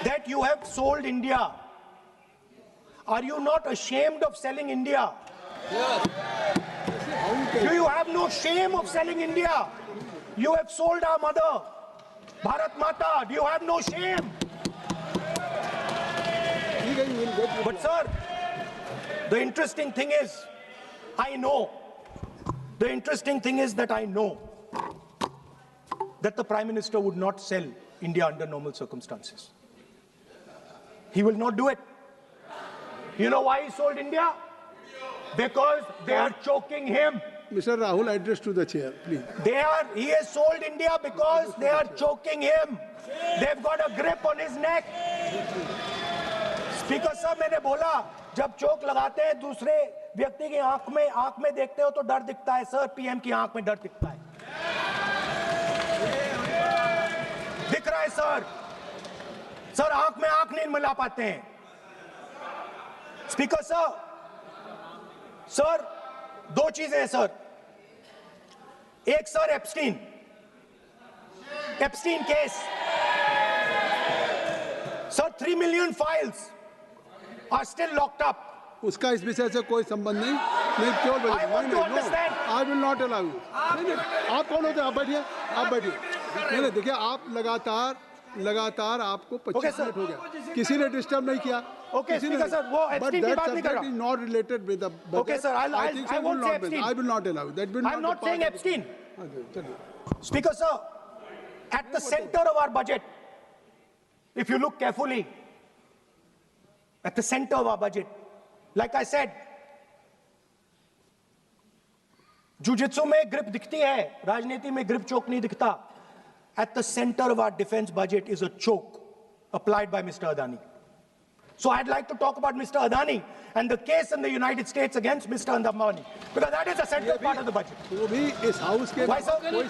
that you have sold India. Are you not ashamed of selling India? Yes. Do you have no shame of selling India? You have sold our mother, Bharat Mata. Do you have no shame? But sir, the interesting thing is, I know that the Prime Minister would not sell India under normal circumstances. He will not do it. You know why he sold India? Because they are choking him. Mr. Rahul, address to the chair, please. He has sold India because they are choking him. They've got a grip on his neck. Speaker साहब, मैंने बोला जब चोक लगाते हैं दूसरे व्यक्ति की आंख में देखते हो तो डर दिखता है सर, पीएम की आंख में डर दिखता है, दिख रहा है सर आंख में आंख नहीं मिला पाते हैं। स्पीकर सर दो चीजें हैं सर, एक sir Epstein case sir, 3 million files are still locked up. उसका इस विषय से कोई संबंध नहीं। नहीं क्यों बोले? I want to understand. I will not allow you. नहीं, आप कौन होते हैं? आप बैठिए। नहीं, देखिए आप लगातार आपको 25 मिनट हो गया, किसी ने डिस्टर्ब नहीं किया। Okay, Speaker sir, वो Epstein की बात नहीं कर रहा। Is not related with the budget. Okay sir, I won't say Epstein. I will not allow you. That will I'm not saying Epstein. चलिए। Speaker sir, at the center of our budget, if you look carefully, at the center of our budget, like I said, jujitsu में grip दिखती है, राजनीति में grip choke नहीं दिखता. At the center of our defense budget is a choke applied by Mr. Adani. So I'd like to talk about Mr. Adani and the case in the United States against Mr. Ambani, because that is the central part of the budget. वो भी इस house के कोई सदस्य नहीं,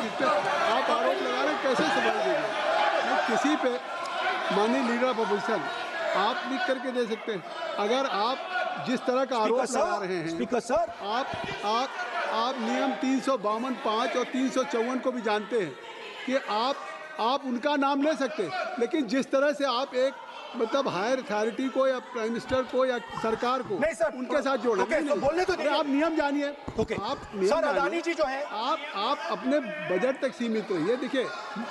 जिस पे आप आरोप लगा रहे हैं, कैसे सवाल देंगे? किसी पे माननीय लीडर ऑफ अपोजिशन आप लिख करके दे सकते हैं। अगर आप जिस तरह का आरोप लगा रहे हैं, स्पीकर सर, आप नियम 352(5) और 354 को भी जानते हैं कि आप उनका नाम ले सकते हैं, लेकिन जिस तरह से आप एक मतलब हायर अथॉरिटी को या प्राइम मिनिस्टर को या सरकार को नहीं सर, उनके साथ जोड़ okay, तो बोलने तो आप नियम जानिए। okay. आप सर अदानी जी जो है, आप अपने बजट तक सीमित रहिए। देखिए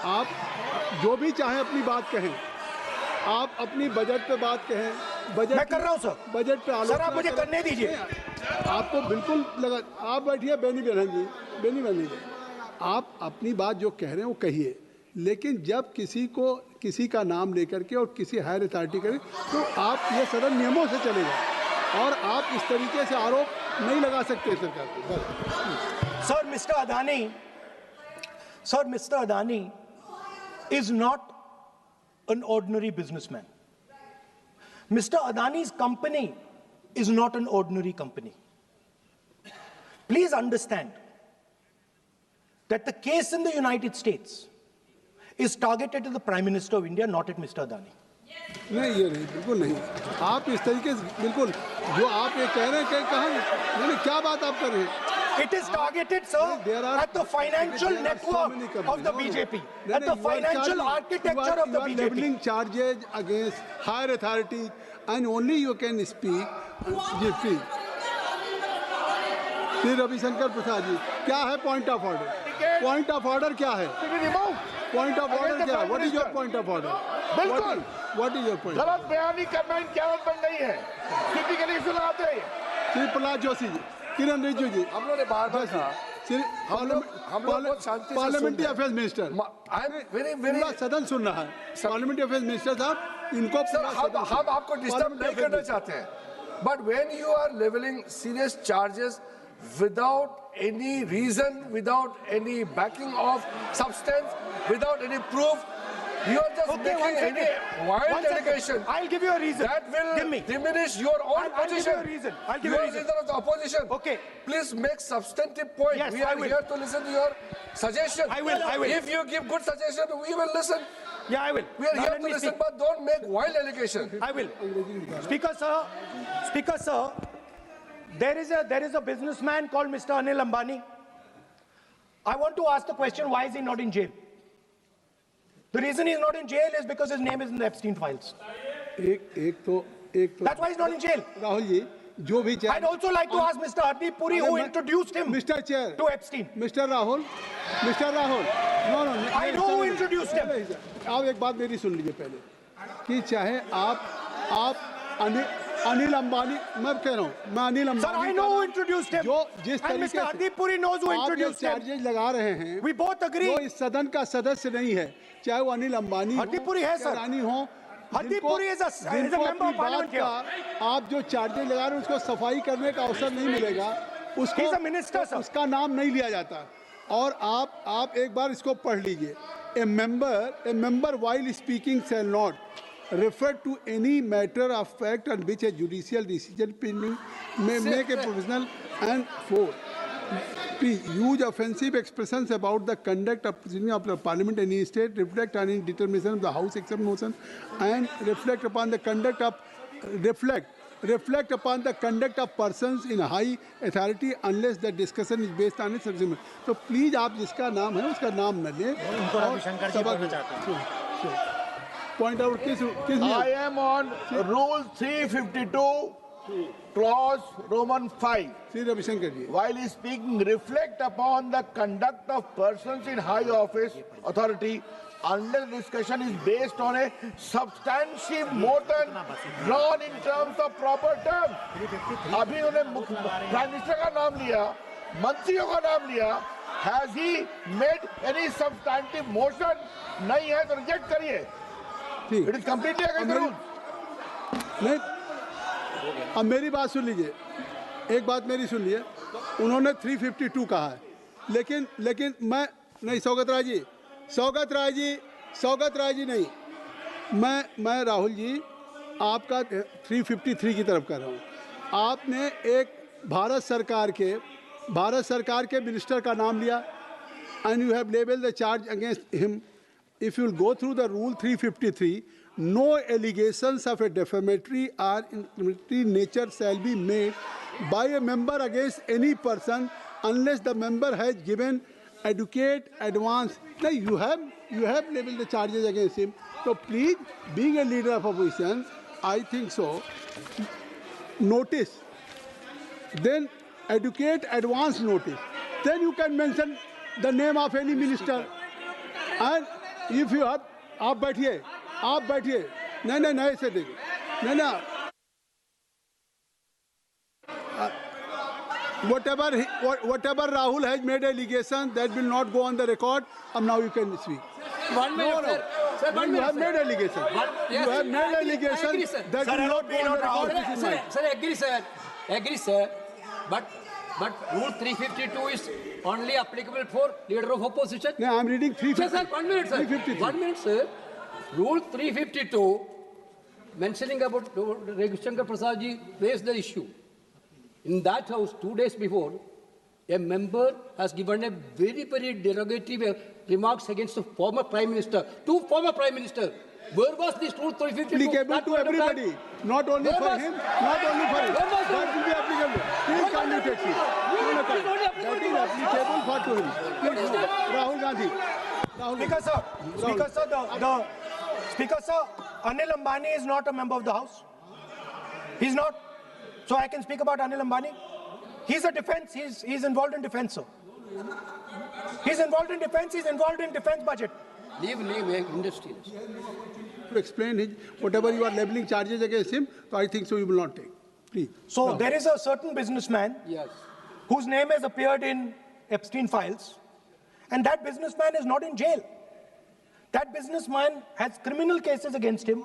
आप जो भी चाहें अपनी बात कहें, आप अपनी बजट पे बात कहें, बजट मैं कर रहा हूं सर, बजट पे आलोचना सर आप मुझे करने दीजिए। आपको बिल्कुल लगा, आप बैठिए बेनी बहन जी, आप अपनी बात जो कह रहे हैं वो कहिए, लेकिन जब किसी का नाम लेकर के और किसी हायर अथॉरिटी करें तो आप ये सदन नियमों से चलेगा और आप इस तरीके से आरोप नहीं लगा सकते सरकार को। Sir mister Adani is not an ordinary businessman. Mr. Adani's company is not an ordinary company. Please understand that the case in the United States is targeted at the Prime Minister of India, not at Mr. Adani. नहीं, ये नहीं, बिल्कुल नहीं। आप इस तरीके से बिल्कुल जो आप ये कह रहे हैं, कहाँ क्या बात आप कर रहे हैं? It is targeted, sir, at the financial network of the BJP, at the financial architecture of the BJP. You are leveling charges against higher authorities, and only you can speak. Shri Ravishankar Prasad ji, क्या है point of order? Point of order क्या है? Point of order क्या है? What is your point of order? बिल्कुल, what is your point? गलत बयानी करना इनकी आदत बन गई है, टिपिकली सुनाते हैं। श्री प्रहलाद जोशी जी, किरण रिजिजू जी, हम लोगों ने बार-बार कहा, हम लोग बहुत शांति से parliamentary affairs minister, I am very पूरा सदन सुन रहा है। पार्लियामेंट्री अफेयर्स मिनिस्टर साहब, इनको हम आपको डिस्टर्ब नहीं करना चाहते हैं, but when you are levelling serious charges without any reason, without any backing of substance, without any proof, you are just making any wild allegation. I'll give you a reason. That will diminish your own position. I'll give you a reason. I'll give you you a are reason. leader of the opposition. Okay. Please make substantive point. Yes, we are here to listen to your suggestion. I will. If you give good suggestion, we will listen. Yeah, I will. We are here to listen, but don't make wild allegation. I will. Speaker sir, there is a businessman called Mr. Anil Ambani. I want to ask the question, why is he not in jail? The reason he's not in jail is because his name is in the Epstein files. एक तो That's why he's not in jail. Rahul ji जो भी I'd also like to ask Mr. Hardeep Puri, who introduced him mister chair to Epstein. Mister Rahul no I know who introduced him. आप एक बात मेरी सुन लीजिए पहले कि चाहे आप अनिल अंबानी मैं कह रहा हूँ मैं Anil Ambani Sir, I know who introduced him. जो जिस And तरीके Mr. Hardeep Puri knows who आप जो introduced him. चार्जेज लगा रहे हैं We both agree. वो इस सदन का सदस्य नहीं है चाहे वो अनिल अंबानी हरदीप पुरी है, सर। रानी हो Hardeep Puri is a member of parliament here. आप जो चार्जेज लगा रहे हैं उसको सफाई करने का अवसर नहीं मिलेगा उसको He's a minister, sir. उसका नाम नहीं लिया जाता और आप एक बार इसको पढ़ लीजिए ए member while speaking shall not refer to any matter of fact on which a judicial decision pending may make a provisional and for use offensive expressions about the conduct of proceeding of the parliament in any state, reflect on any determination of the house except motion, and reflect upon the conduct of persons in high authority unless the discussion is based on its subject. So please आप जिसका नाम है उसका नाम न लें और सबक point out किस I am on Rule 352, Clause Roman 5. Shri Ravishankar ji While speaking, reflect upon the conduct of persons in high office authority unless discussion is based on a substantive motion drawn in terms of proper terms. अभी उन्होंने prime minister का नाम लिया, मंत्रियों का नाम लिया. Has he made any substantive motion? नहीं है तो रिजेक्ट करिए. It is completely against the rule. नहीं अब मेरी बात सुन लीजिए एक बात मेरी सुन लीजिए उन्होंने 352 कहा है लेकिन मैं नहीं सौगत राय जी नहीं मैं राहुल जी आपका 353 की तरफ कर रहा हूँ आपने एक भारत सरकार के मिनिस्टर का नाम लिया and you have labeled the charge against him. If you will go through the rule 353, no allegations of a defamatory or incriminatory nature shall be made by a member against any person unless the member has given adequate advance. Now you have labeled the charges against him. So please, being a leader of opposition, I think so. Notice, then adequate advance notice. Then you can mention the name of any minister. And if you have, आप बैठिए नहीं ऐसे देखिए नहीं whatever Rahul has made allegation that will not go on the record. Now you can speak. 1 minute, sir. Sir, 1 You minute, have sir. made allegation. Yes, You have made I allegation agree, sir. that Sir, will not go on the record. This is mine. Sir, agree, sir. But Rule 352 is only applicable for leader of opposition. No, I'm reading 350. Sir, 1 minute, sir. 353. 1 minute, sir. Rule 352, mentioning about Ravi Shankar Prasad ji raised the issue. In that house, 2 days before, a member has given a very, very derogatory remarks against the former Prime Minister, two former Prime Ministers. Where was this Rule 352? Applicable to everybody, not only Where for was- him, not only for him. Where was That will be applicable. Please come to taxi. That is applicable for to him. Please, Rahul Gandhi. Speaker sir, Anil Ambani is not a member of the House. He's not. So I can speak about Anil Ambani. He's a defense. He's involved in defense, sir. He's involved in defense. He's involved in defense budget. Leave industry. To explain his whatever you are labeling charges against him, so I think so you will not take. Please. So there is a certain businessman Yes. whose name has appeared in Epstein files, and that businessman is not in jail. That businessman has criminal cases against him.